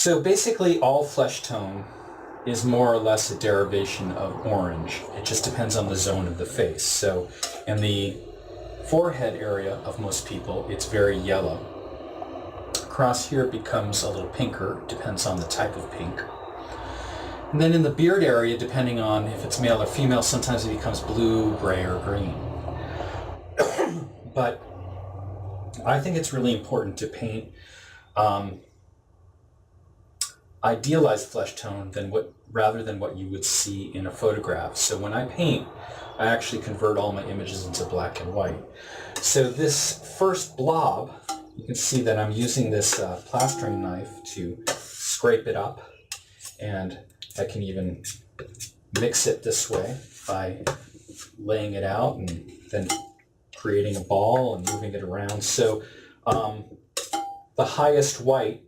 So basically all flesh tone is more or less a derivation of orange. It just depends on the zone of the face. So in the forehead area of most people, it's very yellow. Across here it becomes a little pinker, depends on the type of pink. And then in the beard area, depending on if it's male or female, sometimes it becomes blue, gray, or green. But I think it's really important to paint idealized flesh tone rather than what you would see in a photograph. So when I paint, I actually convert all my images into black and white. So this first blob, you can see that I'm using this plastering knife to scrape it up, and I can even mix it this way by laying it out and then creating a ball and moving it around. So the highest white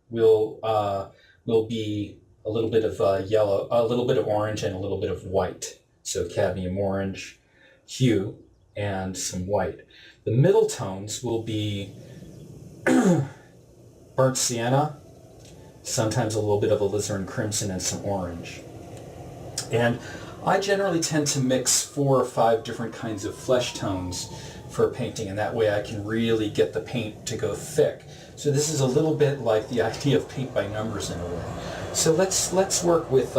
will be a little bit of yellow, a little bit of orange, and a little bit of white. So cadmium orange hue and some white. The middle tones will be burnt sienna, sometimes a little bit of alizarin crimson, and some orange. And I generally tend to mix 4 or 5 different kinds of flesh tones for painting, and that way I can really get the paint to go thick. So this is a little bit like the idea of paint by numbers in a way. So let's work with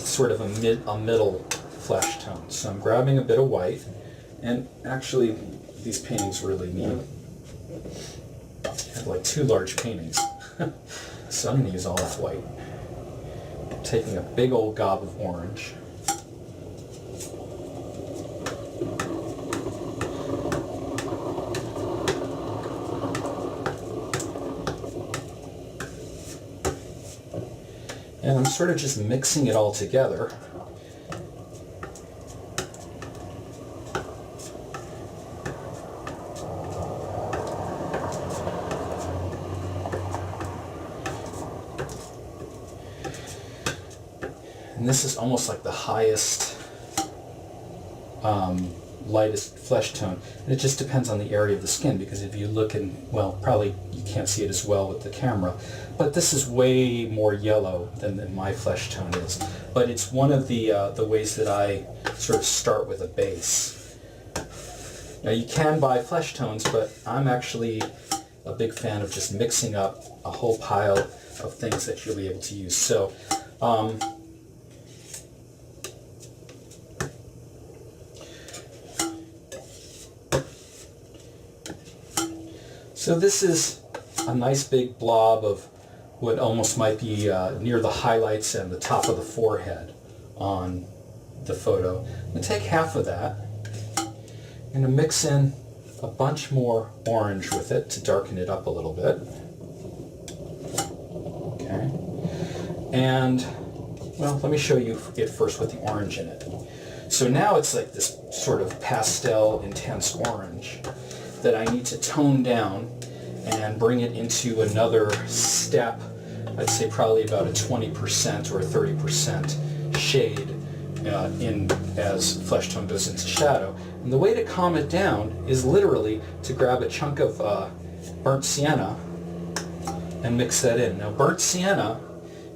sort of a middle flesh tone. So I'm grabbing a bit of white, and actually these paintings really neat. I have like 2 large paintings. So I'm going to use all that white. I'm taking a big old gob of orange. And I'm sort of just mixing it all together. And this is almost like the highest, lightest flesh tone. And it just depends on the area of the skin, because if you look in, well, probably you can't see it as well with the camera, but this is way more yellow than my flesh tone is. But it's one of the ways that I sort of start with a base. Now you can buy flesh tones, but I'm actually a big fan of just mixing up a whole pile of things that you'll be able to use. So So this is a nice big blob of what almost might be near the highlights and the top of the forehead on the photo. I'm going to take half of that. I'm going to mix in a bunch more orange with it to darken it up a little bit. Okay. And, well, let me show you it first with the orange in it. So now it's like this sort of pastel, intense orange that I need to tone down and bring it into another step. I'd say probably about a 20% or a 30% shade as flesh tone goes into shadow. And the way to calm it down is literally to grab a chunk of burnt sienna and mix that in. Now burnt sienna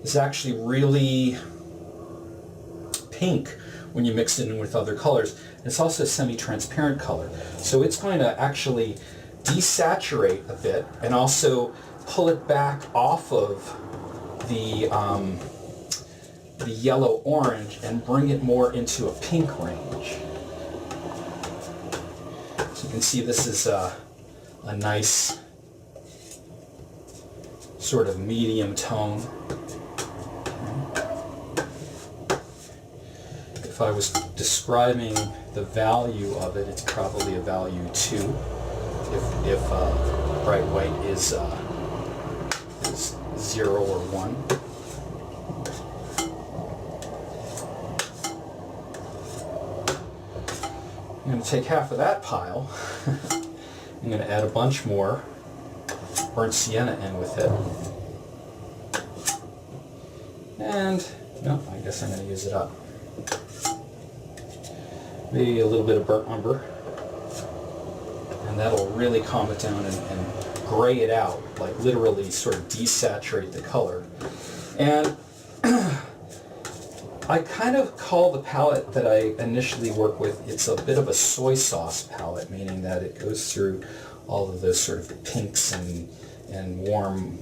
is actually really pink when you mix it in with other colors. It's also a semi-transparent color. So it's going to actually desaturate a bit and also pull it back off of the yellow-orange and bring it more into a pink range. So you can see this is a nice sort of medium tone. If I was describing the value of it, it's probably a value 2. If bright white is 0 or 1. I'm going to take half of that pile. I'm going to add a bunch more burnt sienna in with it. And, no, I guess I'm going to use it up. Maybe a little bit of burnt umber. And that'll really calm it down and gray it out, like literally sort of desaturate the color. And I kind of call the palette that I initially work with, it's a bit of a soy sauce palette, meaning that it goes through all of those sort of pinks and warm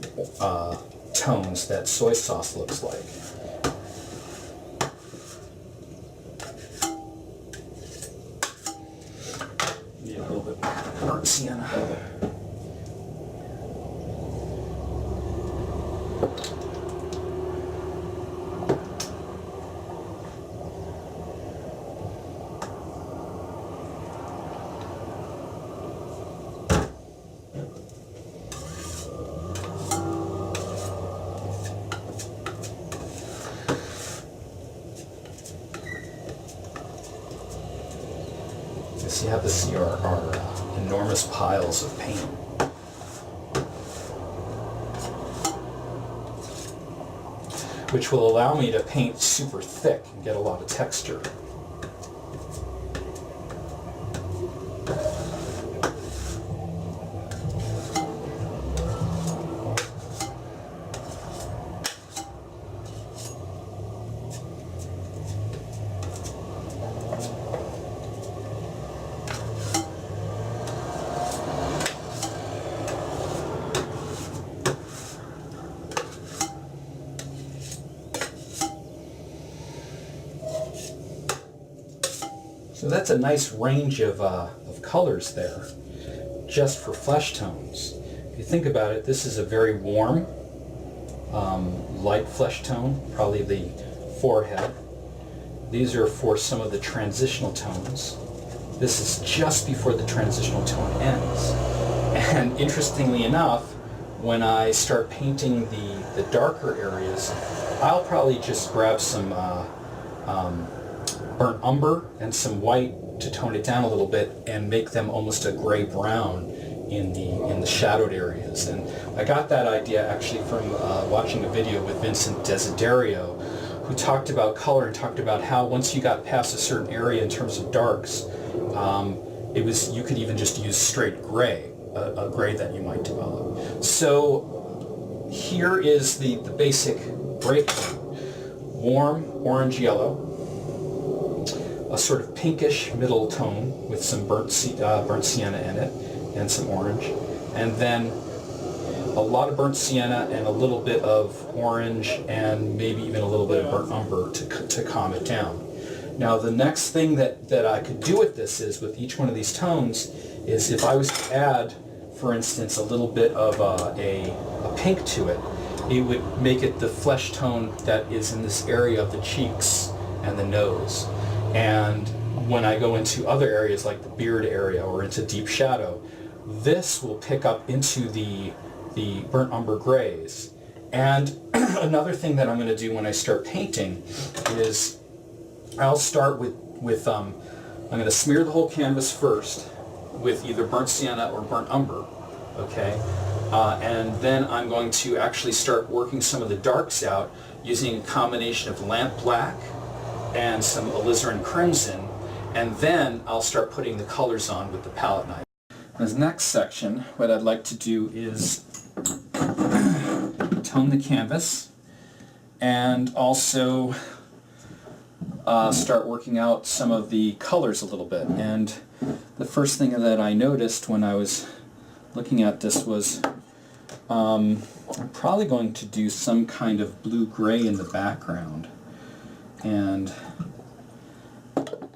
tones that soy sauce looks like. Need a little bit burnt sienna. You have to see our enormous piles of paint. Which will allow me to paint super thick and get a lot of texture. So that's a nice range of colors there, just for flesh tones. If you think about it, this is a very warm, light flesh tone, probably the forehead. These are for some of the transitional tones. This is just before the transitional tone ends. And interestingly enough, when I start painting the darker areas, I'll probably just grab some burnt umber and some white to tone it down a little bit and make them almost a gray-brown in the shadowed areas. And I got that idea actually from watching a video with Vincent Desiderio, who talked about color and talked about how once you got past a certain area in terms of darks, you could even just use straight gray, a gray that you might develop. So here is the basic breakdown. Warm orange-yellow, a sort of pinkish middle tone with some burnt sienna in it and some orange, and then a lot of burnt sienna and a little bit of orange and maybe even a little bit of burnt umber to calm it down. Now the next thing that I could do with this is, with each one of these tones, is if I was to add, for instance, a little bit of a pink to it, it would make it the flesh tone that is in this area of the cheeks and the nose. And when I go into other areas like the beard area or into deep shadow, this will pick up into the burnt umber grays. And another thing that I'm going to do when I start painting is I'll start with I'm going to smear the whole canvas first with either burnt sienna or burnt umber, okay? And then I'm going to actually start working some of the darks out using a combination of lamp black and some alizarin crimson, and then I'll start putting the colors on with the palette knife. This next section, what I'd like to do is tone the canvas and also start working out some of the colors a little bit. And the first thing that I noticed when I was looking at this was I'm probably going to do some kind of blue-gray in the background. And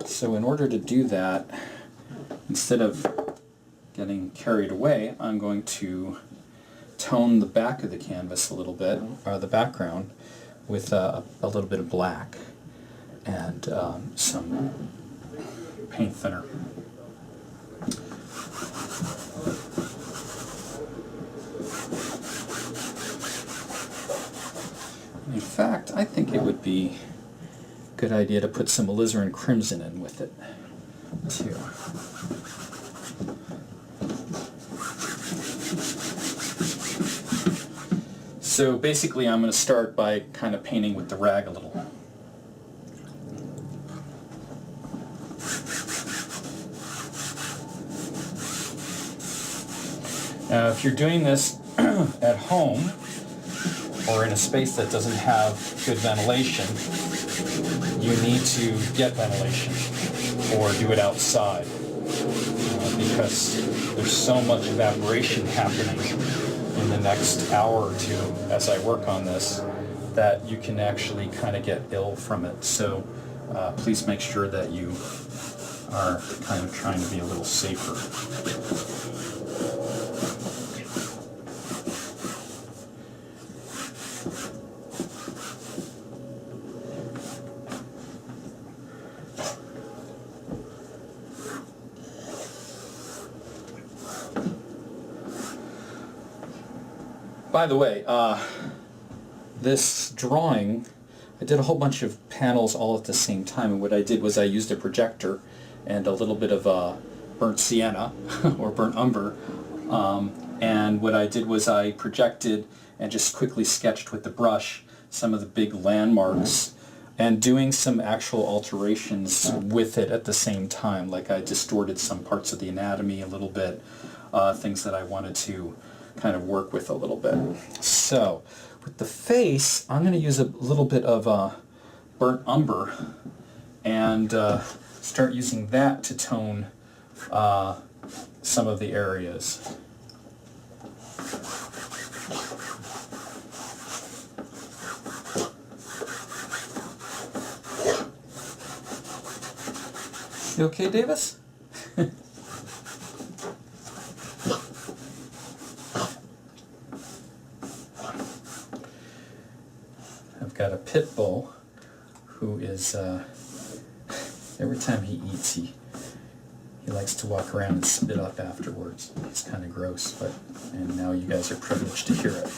so in order to do that, instead of getting carried away, I'm going to tone the back of the canvas a little bit, or the background, with a little bit of black and some paint thinner. In fact, I think it would be a good idea to put some alizarin crimson in with it, too. So basically I'm going to start by kind of painting with the rag a little. Now, if you're doing this at home or in a space that doesn't have good ventilation, you need to get ventilation or do it outside because there's so much evaporation happening in the next hour or two as I work on this that you can actually kind of get ill from it. So please make sure that you are kind of trying to be a little safer. By the way, this drawing, I did a whole bunch of panels all at the same time, and what I did was I used a projector and a little bit of burnt sienna or burnt umber, and what I did was I projected and just quickly sketched with the brush some of the big landmarks and doing some actual alterations with it at the same time, like I distorted some parts of the anatomy a little bit, things that I wanted to kind of work with a little bit. So with the face, I'm going to use a little bit of burnt umber and start using that to tone some of the areas. You okay, Davis? I've got a pit bull who is, every time he eats, he likes to walk around and spit up afterwards. It's kind of gross, but, and now you guys are privileged to hear it.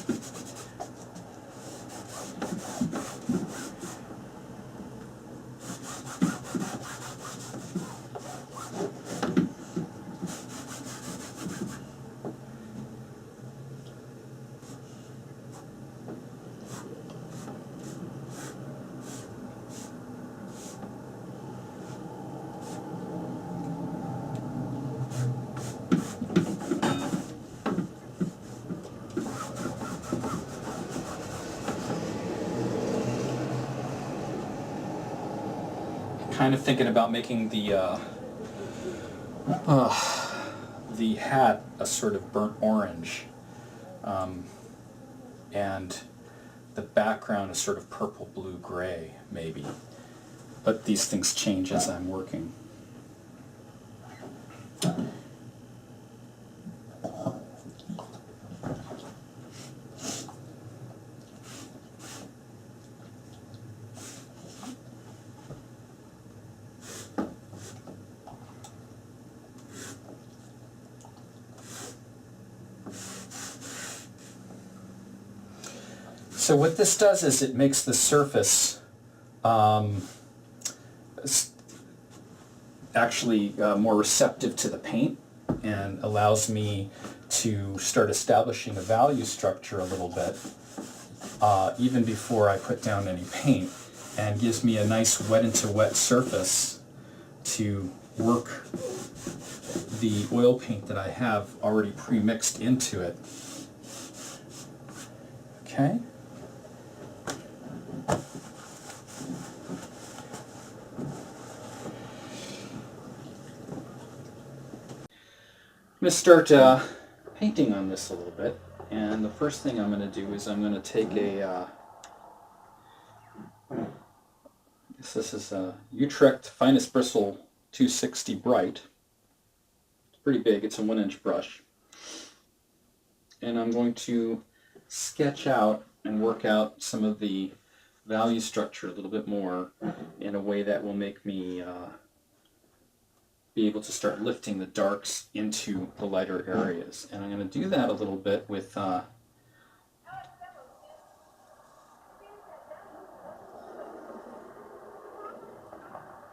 Kind of thinking about making the hat a sort of burnt orange, and the background is sort of purple, blue, gray, maybe. But these things change as I'm working. So what this does is it makes the surface actually more receptive to the paint and allows me to start establishing a value structure a little bit even before I put down any paint, and gives me a nice wet into wet surface to work the oil paint that I have already pre-mixed into it. Okay. I'm going to start painting on this a little bit, and the first thing I'm going to do is I'm going to take a, I guess this is a Utrecht Finest Bristle 260 Bright. It's pretty big, it's a 1-inch brush. And I'm going to sketch out and work out some of the value structure a little bit more in a way that will make me be able to start lifting the darks into the lighter areas. And I'm going to do that a little bit with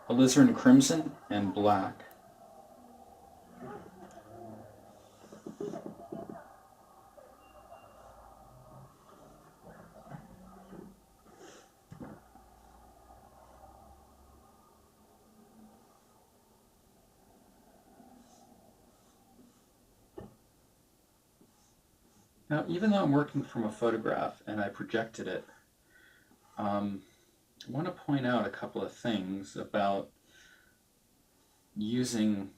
alizarin crimson and black. Now, even though I'm working from a photograph and I projected it, I want to point out a couple of things about using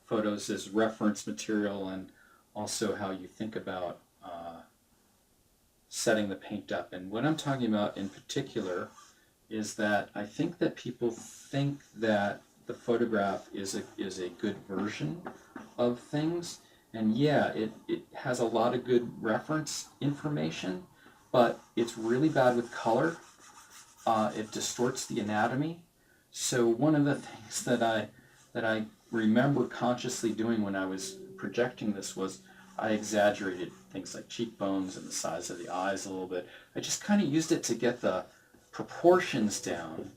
photos as reference material and also how you think about setting the paint up. And what I'm talking about in particular is that I think that people think that the photograph is a good version of things. And yeah, it has a lot of good reference information, but it's really bad with color. It distorts the anatomy. So one of the things that I remember consciously doing when I was projecting this was I exaggerated things like cheekbones and the size of the eyes a little bit. I just kind of used it to get the proportions down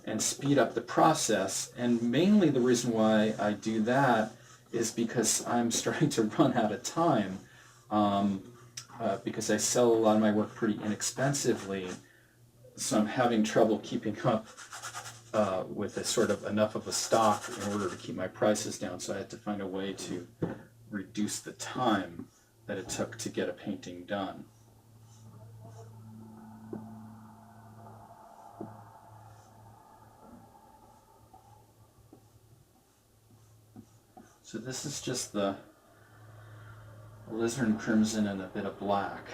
and speed up the process. And mainly the reason why I do that is because I'm starting to run out of time, because I sell a lot of my work pretty inexpensively, so I'm having trouble keeping up with a sort of enough of a stock in order to keep my prices down. So I had to find a way to reduce the time that it took to get a painting done. So this is just the alizarin crimson and a bit of black.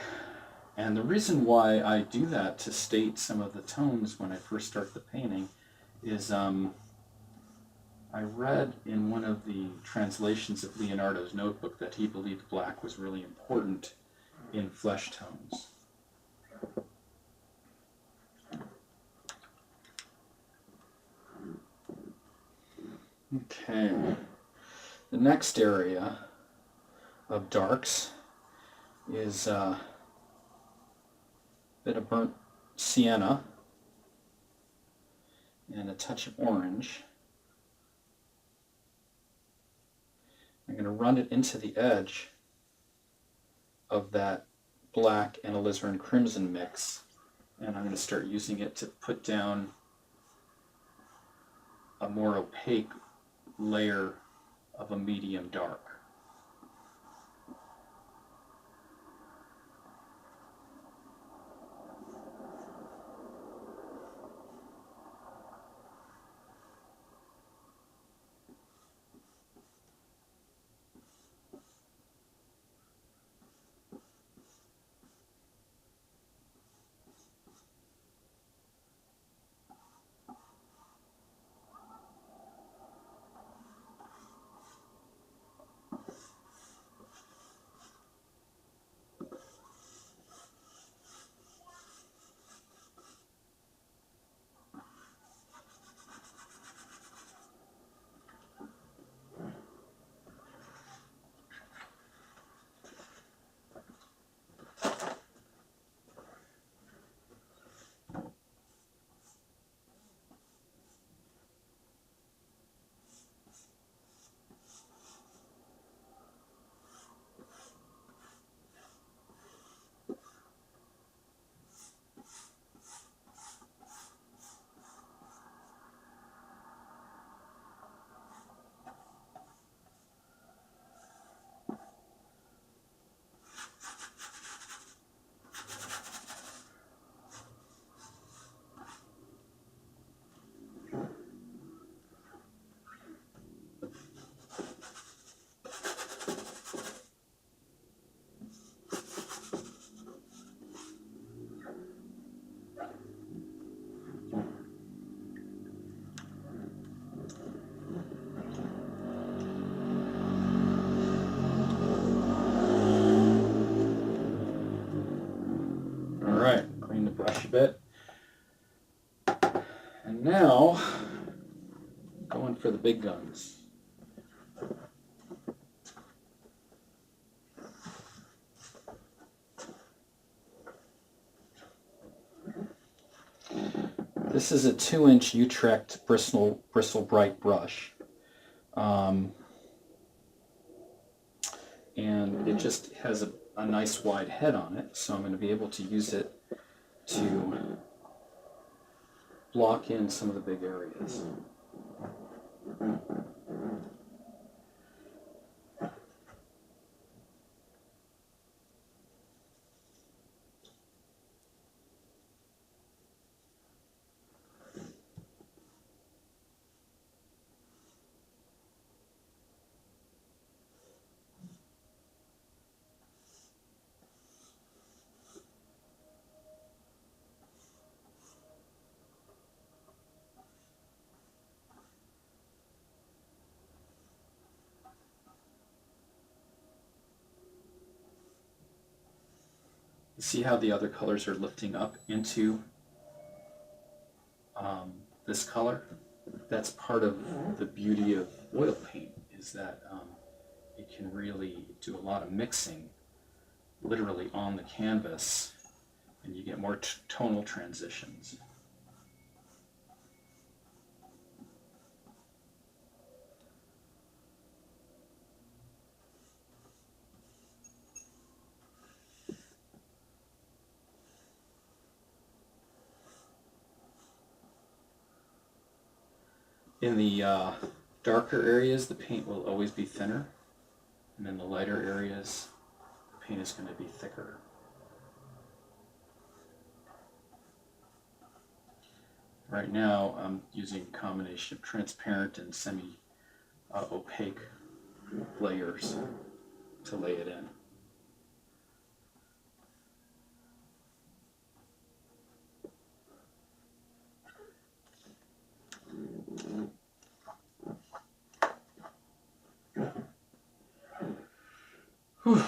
And the reason why I do that to state some of the tones when I first start the painting is I read in one of the translations of Leonardo's notebook that he believed black was really important in flesh tones. Okay, the next area of darks is a bit of burnt sienna and a touch of orange. I'm going to run it into the edge of that black and alizarin crimson mix, and I'm going to start using it to put down a more opaque layer of a medium dark. Alright, clean the brush a bit. And now, going for the big guns. This is a 2-inch Utrecht bristle bright brush. And it just has a nice wide head on it, so I'm going to be able to use it to block in some of the big areas. You see how the other colors are lifting up into this color? That's part of the beauty of oil paint, is that it can really do a lot of mixing literally on the canvas, and you get more tonal transitions. In the darker areas, the paint will always be thinner, and in the lighter areas, the paint is going to be thicker. Right now, I'm using a combination of transparent and semi-opaque layers to lay it in. Whew.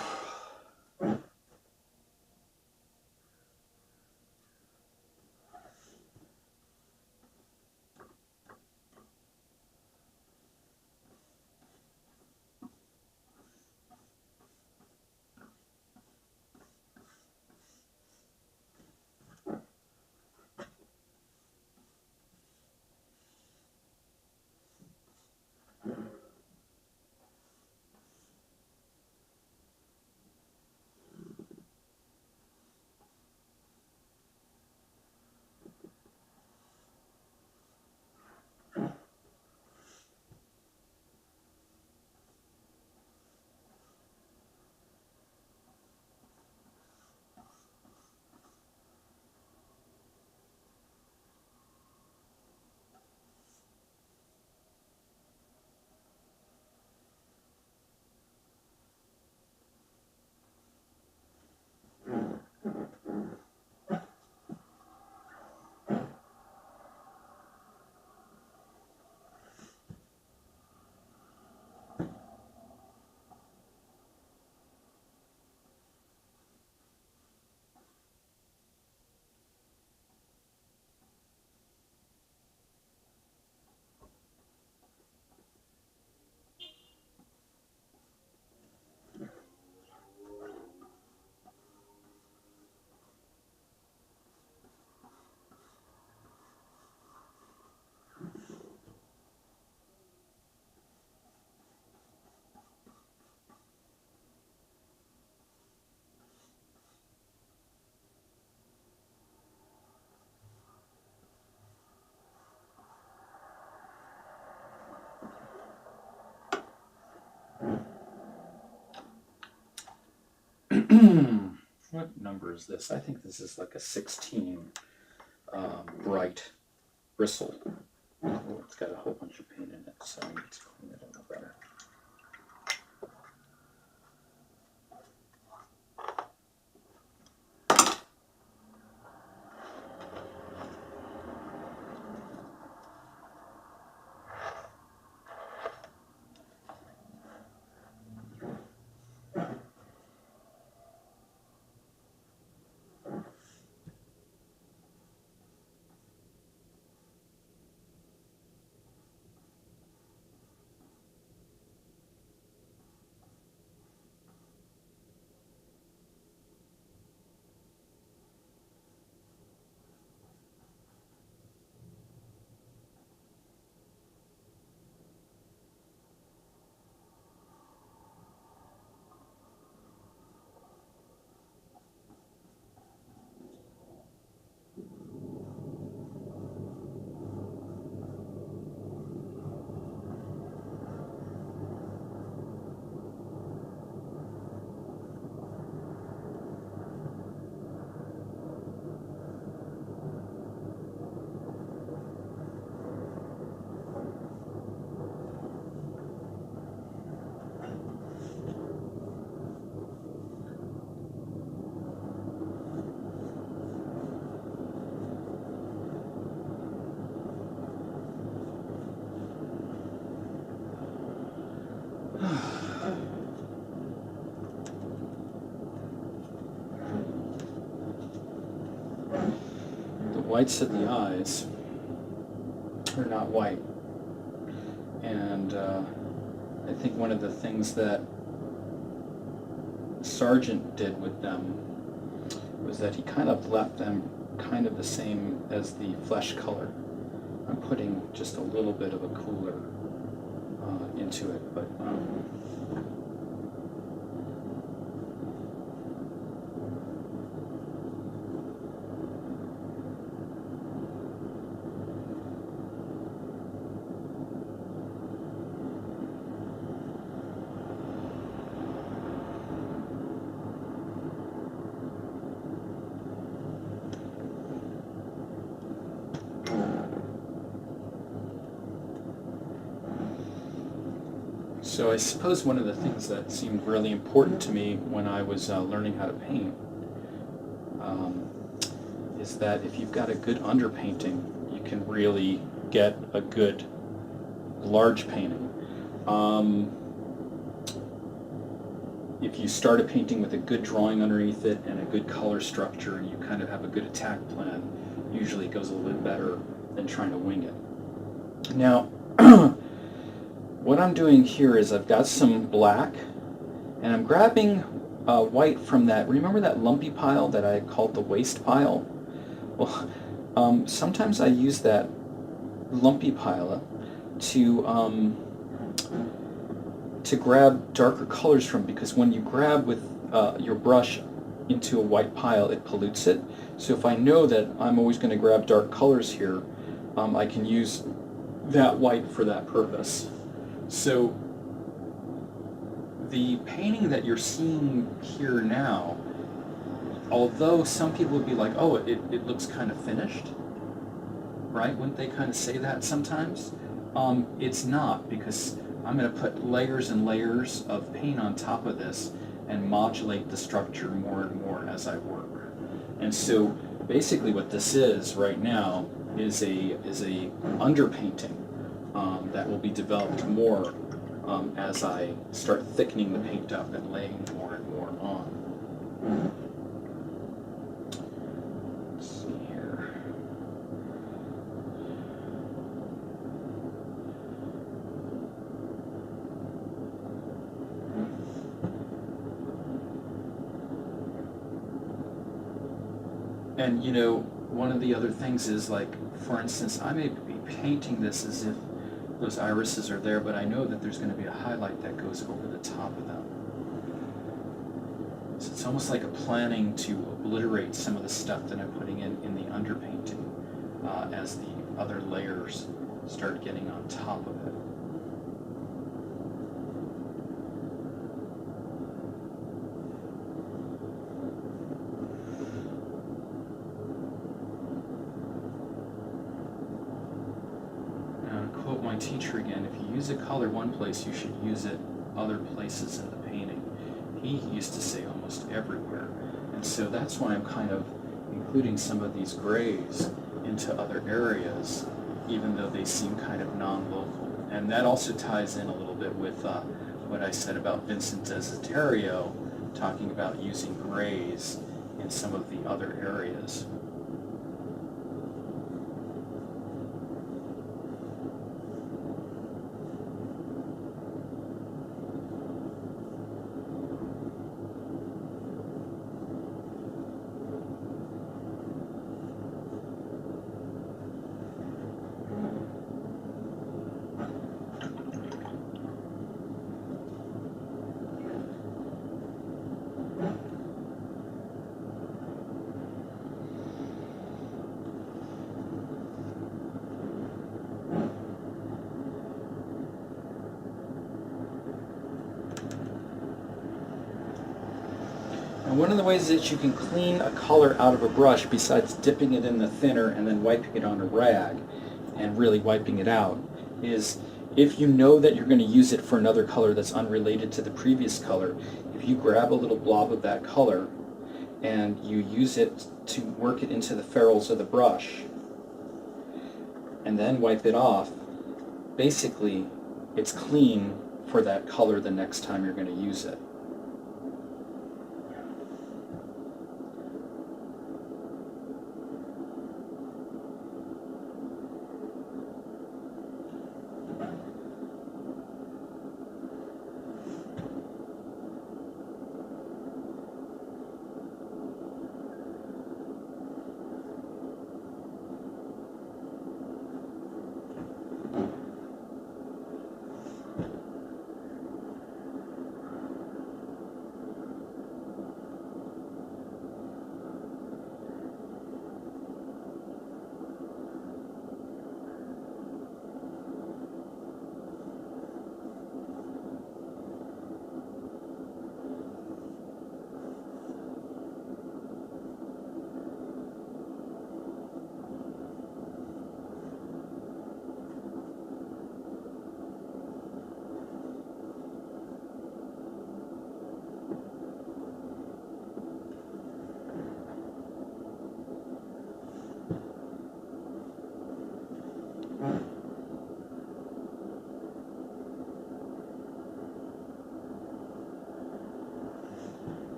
What number is this? I think this is like a 16 bright bristle. Oh, it's got a whole bunch of paint in it, so I need to clean it a little better. whites of the eyes are not white. And I think one of the things that Sargent did with them was that he kind of left them kind of the same as the flesh color. I'm putting just a little bit of a cooler into it, but so I suppose one of the things that seemed really important to me when I was learning how to paint is that if you've got a good underpainting, you can really get a good large painting. If you start a painting with a good drawing underneath it and a good color structure, and you kind of have a good attack plan, usually it goes a little bit better than trying to wing it. Now, what I'm doing here is I've got some black, and I'm grabbing white from that, remember that lumpy pile that I called the waste pile? Well, sometimes I use that lumpy pile to grab darker colors from, because when you grab with your brush into a white pile, it pollutes it. So if I know that I'm always going to grab dark colors here, I can use that white for that purpose. So the painting that you're seeing here now, although some people would be like, oh, it looks kind of finished, right? Wouldn't they kind of say that sometimes? It's not, because I'm going to put layers and layers of paint on top of this and modulate the structure more and more as I work. And so basically what this is right now is a underpainting that will be developed more as I start thickening the paint up and laying more and more on. Let's see here. And you know, one of the other things is, like, for instance, I may be painting this as if those irises are there, but I know that there's going to be a highlight that goes over the top of them. So it's almost like a planning to obliterate some of the stuff that I'm putting in the underpainting as the other layers start getting on top of it. My teacher again, if you use a color one place, you should use it other places in the painting. He used to say almost everywhere. And so that's why I'm kind of including some of these grays into other areas, even though they seem kind of non-local. And that also ties in a little bit with what I said about Vincent Desiterio, talking about using grays in some of the other areas. And one of the ways that you can clean a color out of a brush, besides dipping it in the thinner and then wiping it on a rag and really wiping it out, is if you know that you're going to use it for another color that's unrelated to the previous color, if you grab a little blob of that color and you use it to work it into the ferrules of the brush and then wipe it off, basically it's clean for that color the next time you're going to use it.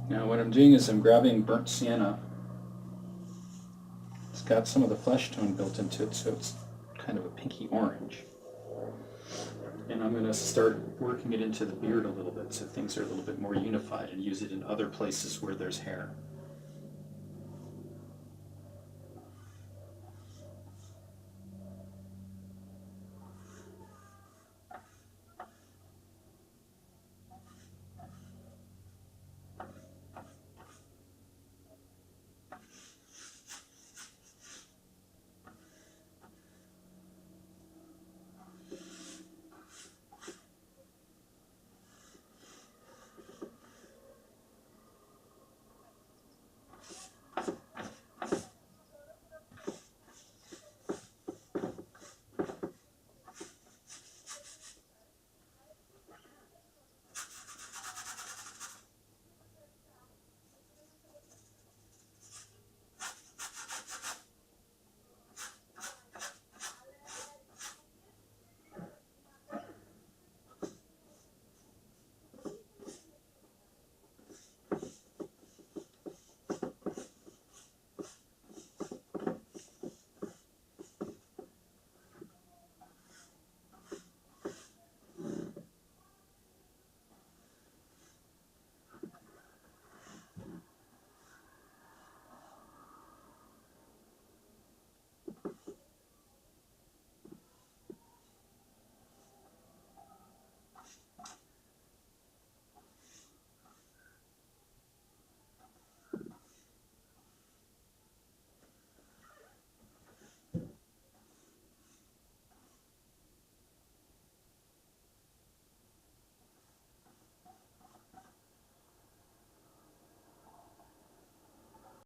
Now what I'm doing is I'm grabbing burnt sienna. It's got some of the flesh tone built into it, so it's kind of a pinky orange. And I'm going to start working it into the beard a little bit so things are a little bit more unified, and use it in other places where there's hair.